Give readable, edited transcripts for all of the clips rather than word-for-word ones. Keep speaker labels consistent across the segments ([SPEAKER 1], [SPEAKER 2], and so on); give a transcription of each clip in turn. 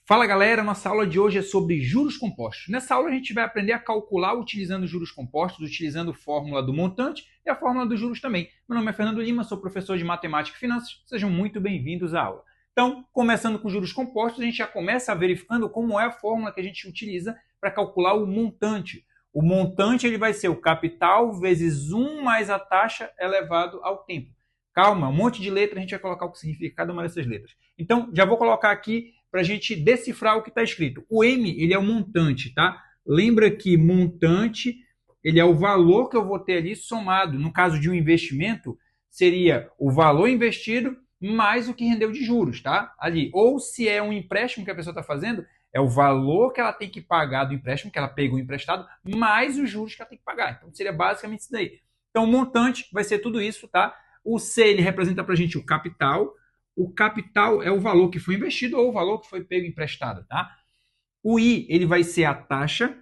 [SPEAKER 1] Fala galera, nossa aula de hoje é sobre juros compostos. Nessa aula a gente vai aprender a calcular utilizando juros compostos, utilizando a fórmula do montante e a fórmula dos juros também. Meu nome é Fernando Lima, sou professor de Matemática e Finanças, sejam muito bem-vindos à aula. Então, começando com juros compostos, a gente já começa verificando como é a fórmula que a gente utiliza para calcular o montante. O montante ele vai ser o capital vezes 1 mais a taxa elevado ao tempo. Calma, um monte de letra, a gente vai colocar o que significa cada uma dessas letras. Então, já vou colocar aqui para a gente decifrar o que está escrito. O M, ele é o montante, tá? Lembra que montante, ele é o valor que eu vou ter ali somado. No caso de um investimento, seria o valor investido mais o que rendeu de juros, tá? Ali. Ou se é um empréstimo que a pessoa está fazendo, é o valor que ela tem que pagar do empréstimo, que ela pegou emprestado, mais os juros que ela tem que pagar. Então, seria basicamente isso daí. Então, o montante vai ser tudo isso, tá? O C, ele representa para a gente o capital. O capital é o valor que foi investido ou o valor que foi pego emprestado, tá? O I, ele vai ser a taxa.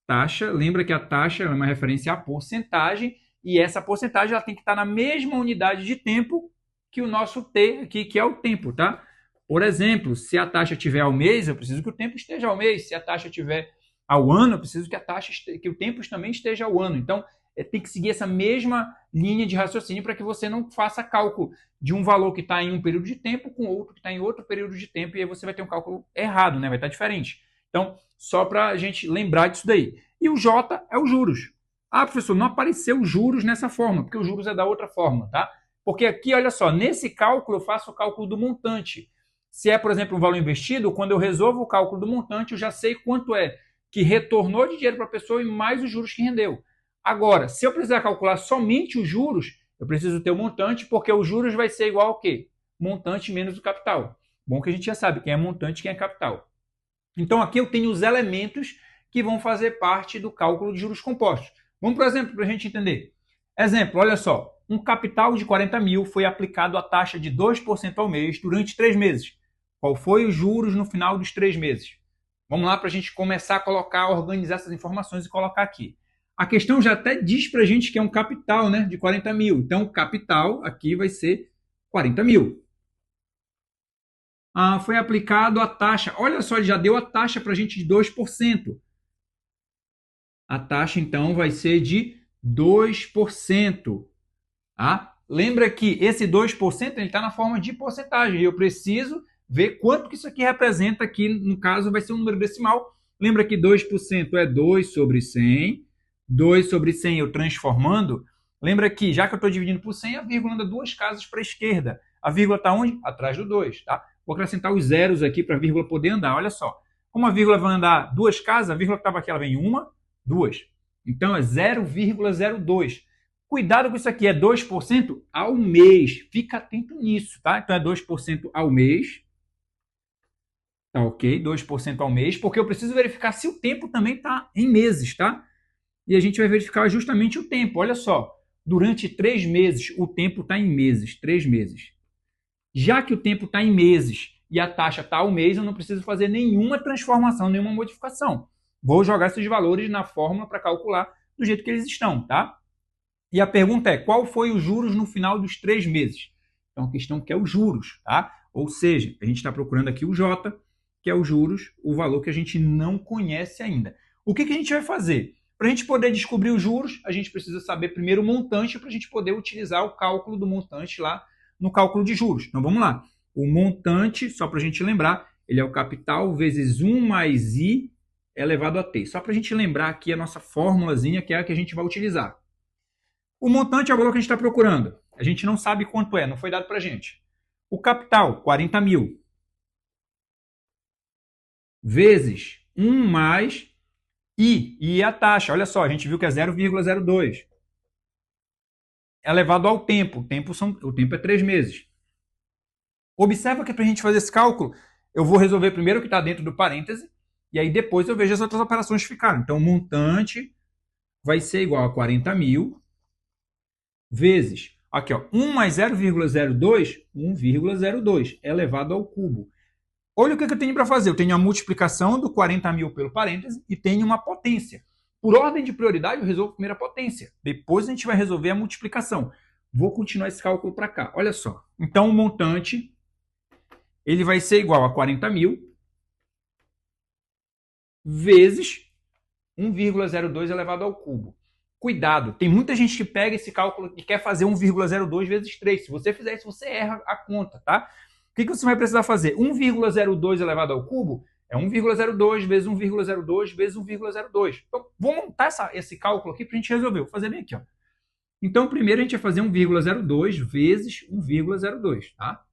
[SPEAKER 1] Taxa, lembra que a taxa é uma referência à porcentagem e essa porcentagem ela tem que estar na mesma unidade de tempo que o nosso T aqui, que é o tempo, tá? Por exemplo, se a taxa tiver ao mês, eu preciso que o tempo esteja ao mês. Se a taxa tiver ao ano, eu preciso que o tempo também esteja ao ano. Então, tem que seguir essa mesma linha de raciocínio para que você não faça cálculo de um valor que está em um período de tempo com outro que está em outro período de tempo e aí você vai ter um cálculo errado, né? Vai estar diferente. Então, só para a gente lembrar disso daí. E o J é os juros. Ah, professor, não apareceu os juros nessa forma, porque os juros é da outra forma, tá? Porque aqui, olha só, nesse cálculo eu faço o cálculo do montante. Se é, por exemplo, um valor investido, quando eu resolvo o cálculo do montante, eu já sei quanto é que retornou de dinheiro para a pessoa e mais os juros que rendeu. Agora, se eu precisar calcular somente os juros, eu preciso ter o montante, porque os juros vai ser igual ao quê? Montante menos o capital. Bom que a gente já sabe quem é montante e quem é capital. Então, aqui eu tenho os elementos que vão fazer parte do cálculo de juros compostos. Vamos, por exemplo, para a gente entender. Exemplo, olha só. Um capital de 40 mil foi aplicado a taxa de 2% ao mês durante 3 meses. Qual foi os juros no final dos 3 meses? Vamos lá para a gente começar a colocar, organizar essas informações e colocar aqui. A questão já até diz para a gente que é um capital, né, de 40 mil. Então, o capital aqui vai ser 40 mil. Foi aplicado a taxa. Olha só, ele já deu a taxa para a gente de 2%. A taxa, então, vai ser de 2%. Tá? Lembra que esse 2% está na forma de porcentagem. E eu preciso ver quanto que isso aqui representa. Aqui, no caso, vai ser um número decimal. Lembra que 2% é 2 sobre 100. 2 sobre 100 eu transformando. Lembra que, já que eu estou dividindo por 100, a vírgula anda 2 casas para a esquerda. A vírgula está onde? Atrás do 2. Tá? Vou acrescentar os zeros aqui para a vírgula poder andar. Olha só. Como a vírgula vai andar 2 casas, a vírgula que estava aqui ela vem 1, 2. Então é 0,02. Cuidado com isso aqui, é 2% ao mês. Fica atento nisso, tá? Então é 2% ao mês. Tá ok? 2% ao mês, porque eu preciso verificar se o tempo também está em meses, tá? E a gente vai verificar justamente o tempo. Olha só, durante 3 meses, o tempo está em meses, 3 meses. Já que o tempo está em meses e a taxa está ao mês, eu não preciso fazer nenhuma transformação, nenhuma modificação. Vou jogar esses valores na fórmula para calcular do jeito que eles estão, tá? E a pergunta é, qual foi os juros no final dos 3 meses? Então, a questão que é os juros, tá? Ou seja, a gente está procurando aqui o J, que é os juros, o valor que a gente não conhece ainda. O que a gente vai fazer? Para a gente poder descobrir os juros, a gente precisa saber primeiro o montante para a gente poder utilizar o cálculo do montante lá no cálculo de juros. Então, vamos lá. O montante, só para a gente lembrar, ele é o capital vezes 1 mais I elevado a T. Só para a gente lembrar aqui a nossa formulazinha, que é a que a gente vai utilizar. O montante é o valor que a gente está procurando. A gente não sabe quanto é, não foi dado para a gente. O capital, 40 mil. Vezes 1 mais I. E a taxa, olha só, a gente viu que é 0,02. Elevado ao tempo. O tempo é 3 meses. Observa que para a gente fazer esse cálculo, eu vou resolver primeiro o que está dentro do parêntese, e aí depois eu vejo as outras operações que ficaram. Então, o montante vai ser igual a 40 mil vezes, aqui ó, 1 mais 0,02, 1,02 elevado ao cubo. Olha o que eu tenho para fazer. Eu tenho a multiplicação do 40 mil pelo parêntese e tenho uma potência. Por ordem de prioridade, eu resolvo primeiro a potência. Depois a gente vai resolver a multiplicação. Vou continuar esse cálculo para cá. Olha só. Então, o montante ele vai ser igual a 40 mil vezes 1,02 elevado ao cubo. Cuidado, tem muita gente que pega esse cálculo e quer fazer 1,02 vezes 3. Se você fizer isso, você erra a conta, tá? O que você vai precisar fazer? 1,02 elevado ao cubo é 1,02 vezes 1,02 vezes 1,02. Então, vou montar esse cálculo aqui para a gente resolver. Vou fazer bem aqui, ó. Então, primeiro a gente vai fazer 1,02 vezes 1,02, tá?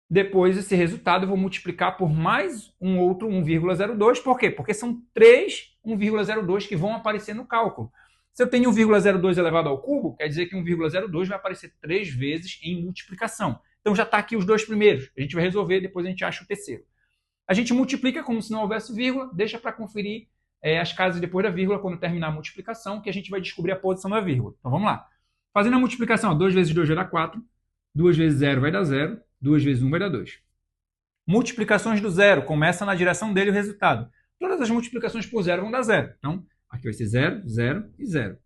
[SPEAKER 1] Depois, esse resultado eu vou multiplicar por mais um outro 1,02. Por quê? Porque são 3 1,02 que vão aparecer no cálculo. Se eu tenho 1,02 elevado ao cubo, quer dizer que 1,02 vai aparecer 3 vezes em multiplicação. Então já está aqui os dois primeiros. A gente vai resolver, depois a gente acha o terceiro. A gente multiplica como se não houvesse vírgula, deixa para conferir as casas depois da vírgula quando terminar a multiplicação, que a gente vai descobrir a posição da vírgula. Então vamos lá. Fazendo a multiplicação, 2 vezes 2 vai dar 4, 2 vezes 0 vai dar 0, 2 vezes 1 vai dar 2. Multiplicações do zero, começa na direção dele o resultado. Todas as multiplicações por zero vão dar 0. Então, aqui vai ser 0, 0 e 0.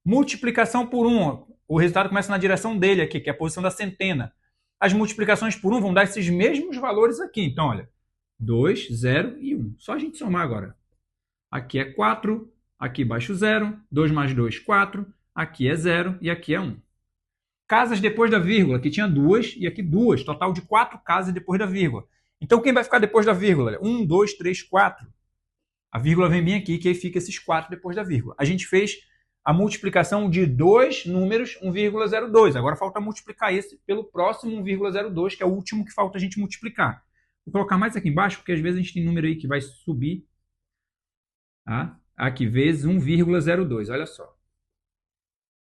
[SPEAKER 1] Multiplicação por 1, o resultado começa na direção dele aqui, que é a posição da centena. As multiplicações por 1 vão dar esses mesmos valores aqui. Então, olha, 2, 0 e 1. Só a gente somar agora. Aqui é 4, aqui baixo 0, 2 mais 2, 4, aqui é 0 e aqui é 1. Casas depois da vírgula, aqui tinha 2 e aqui 2, total de 4 casas depois da vírgula. Então, quem vai ficar depois da vírgula? 1, 2, 3, 4. A vírgula vem bem aqui, que aí fica esses 4 depois da vírgula. A gente fez a multiplicação de dois números 1,02. Agora falta multiplicar esse pelo próximo 1,02, que é o último que falta a gente multiplicar. Vou colocar mais aqui embaixo, porque às vezes a gente tem número aí que vai subir. Tá? Aqui, vezes 1,02, olha só.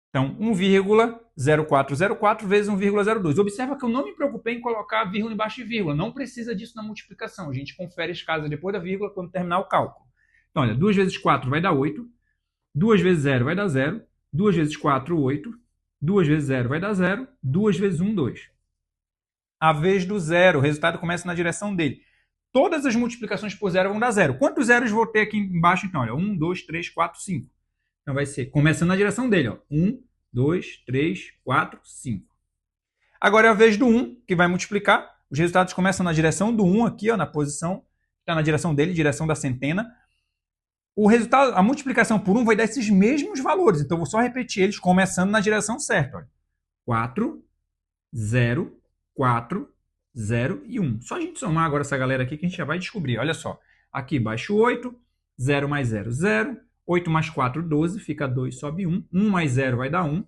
[SPEAKER 1] Então, 1,0404 vezes 1,02. Observa que eu não me preocupei em colocar vírgula embaixo de vírgula. Não precisa disso na multiplicação. A gente confere as casas depois da vírgula quando terminar o cálculo. Então, olha, 2 vezes 4 vai dar 8. 2 vezes 0 vai dar 0. 2 vezes 4, 8. 2 vezes 0 vai dar 0. 2 vezes 1, 2. A vez do zero, o resultado começa na direção dele. Todas as multiplicações por zero vão dar 0. Quantos zeros vou ter aqui embaixo, então? Olha, 1, 2, 3, 4, 5. Então, vai ser, começando na direção dele, ó. 1, 2, 3, 4, 5. Agora é a vez do 1, que vai multiplicar. Os resultados começam na direção do 1 aqui, ó, na posição, está na direção dele, direção da centena. O resultado, a multiplicação por 1 vai dar esses mesmos valores. Então, eu vou só repetir eles, começando na direção certa. Olha. 4, 0, 4, 0 e 1. Só a gente somar agora essa galera aqui que a gente já vai descobrir. Olha só. Aqui baixo 8, 0 mais 0, 0. 8 mais 4, 12, fica 2, sobe 1. 1 mais 0 vai dar 1.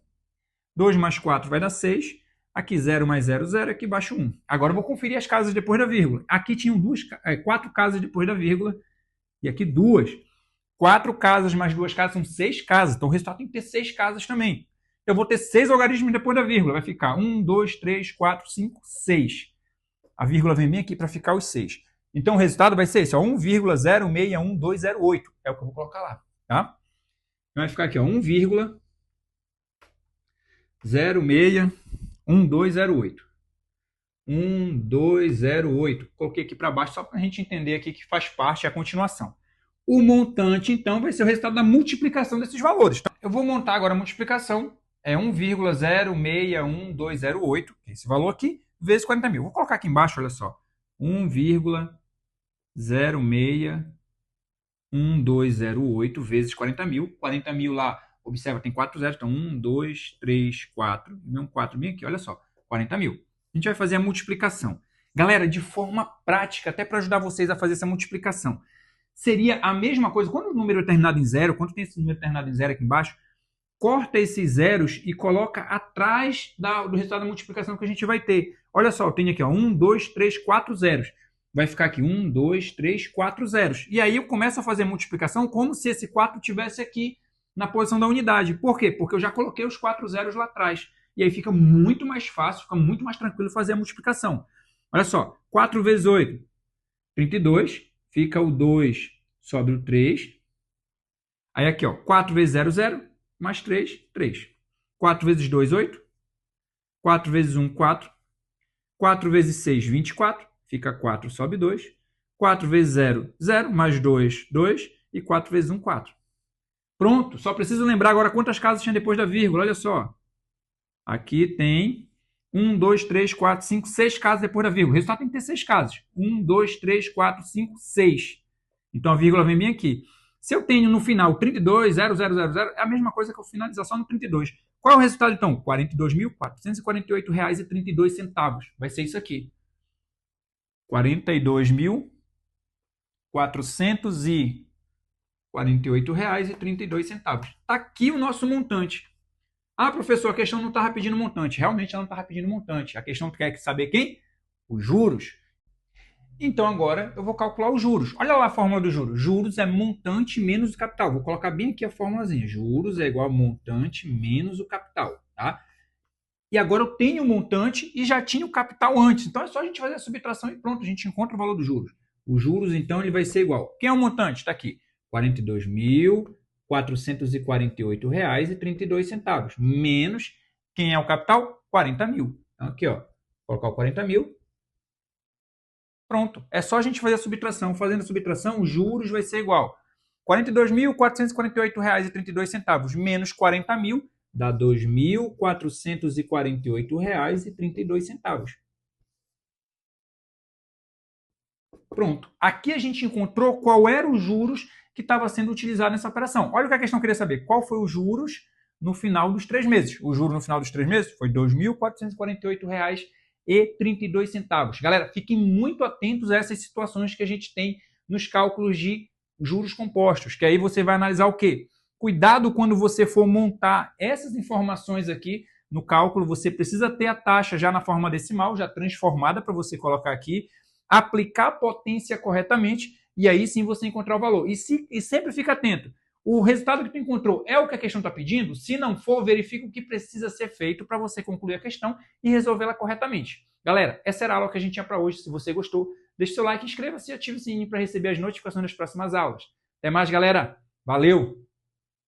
[SPEAKER 1] 2 mais 4 vai dar 6. Aqui 0 mais 0, 0. Aqui baixo 1. Agora eu vou conferir as casas depois da vírgula. Aqui tinham 4 casas depois da vírgula. E aqui 2. 4 casas mais 2 casas são 6 casas. Então o resultado tem que ter 6 casas também. Eu vou ter 6 algarismos depois da vírgula. Vai ficar 1, 2, 3, 4, 5, 6. A vírgula vem bem aqui para ficar os 6. Então o resultado vai ser esse, 1,061208. É o que eu vou colocar lá. Tá? Então vai ficar aqui, 1,061208. 1208. Coloquei aqui para baixo só para a gente entender aqui que faz parte a continuação. O montante, então, vai ser o resultado da multiplicação desses valores. Então, eu vou montar agora a multiplicação. É 1,061208, esse valor aqui, vezes 40 mil. Vou colocar aqui embaixo, olha só. 1,061208 vezes 40 mil. 40 mil lá, observa, tem 4 zeros. Então, 1, 2, 3, 4. E um 4 bem aqui, olha só. 40 mil. A gente vai fazer a multiplicação. Galera, de forma prática, até para ajudar vocês a fazer essa multiplicação. Seria a mesma coisa, quando o número é terminado em zero, quando tem esse número terminado em zero aqui embaixo, corta esses zeros e coloca atrás do resultado da multiplicação que a gente vai ter. Olha só, eu tenho aqui 1, 2, 3, 4 zeros. Vai ficar aqui 1, 2, 3, 4 zeros. E aí eu começo a fazer a multiplicação como se esse 4 tivesse aqui na posição da unidade. Por quê? Porque eu já coloquei os 4 zeros lá atrás. E aí fica muito mais fácil, fica muito mais tranquilo fazer a multiplicação. Olha só, 4 vezes 8, 32. Fica o 2 sobre o 3. Aí aqui, ó, 4 vezes 0, 0. Mais 3, 3. 4 vezes 2, 8. 4 vezes 1, 4. 4 vezes 6, 24. Fica 4 sobe 2. 4 vezes 0, 0. Mais 2, 2. E 4 vezes 1, 4. Pronto. Só preciso lembrar agora quantas casas tinha depois da vírgula. Olha só. Aqui tem 1, 2, 3, 4, 5, 6 casas depois da vírgula. O resultado tem que ter 6 casas. 1, 2, 3, 4, 5, 6. Então a vírgula vem bem aqui. Se eu tenho no final 32,0000, é a mesma coisa que eu finalizar só no 32. Qual é o resultado então? R$ 42.448,32. Vai ser isso aqui. R$ 42.448,32. Está aqui o nosso montante. Ah, professor, a questão não estava pedindo montante. Realmente ela não estava pedindo montante. A questão quer saber quem? Os juros. Então agora eu vou calcular os juros. Olha lá a fórmula dos juros. Juros é montante menos o capital. Vou colocar bem aqui a formulazinha. Juros é igual a montante menos o capital, tá? E agora eu tenho o montante e já tinha o capital antes. Então é só a gente fazer a subtração e pronto, a gente encontra o valor dos juros. Os juros, então, ele vai ser igual. Quem é o montante? Está aqui. R$ 42.448,32. Menos quem é o capital? 40 mil. Então aqui, ó. Vou colocar o 40 mil. Pronto. É só a gente fazer a subtração. Fazendo a subtração, os juros vai ser igual. R$ 42.448,32 menos 40 mil dá R$ 2.448,32. Pronto. Aqui a gente encontrou qual era os juros que estava sendo utilizado nessa operação. Olha o que a questão queria saber. Qual foi os juros no final dos 3 meses? O juro no final dos 3 meses foi R$ 2.448,32. Galera, fiquem muito atentos a essas situações que a gente tem nos cálculos de juros compostos, que aí você vai analisar o quê? Cuidado quando você for montar essas informações aqui no cálculo, você precisa ter a taxa já na forma decimal, já transformada para você colocar aqui, aplicar a potência corretamente e aí sim você encontrar o valor. E sempre fica atento. O resultado que tu encontrou é o que a questão está pedindo? Se não for, verifica o que precisa ser feito para você concluir a questão e resolvê-la corretamente. Galera, essa era a aula que a gente tinha para hoje. Se você gostou, deixe seu like, inscreva-se e ative o sininho para receber as notificações das próximas aulas. Até mais, galera. Valeu!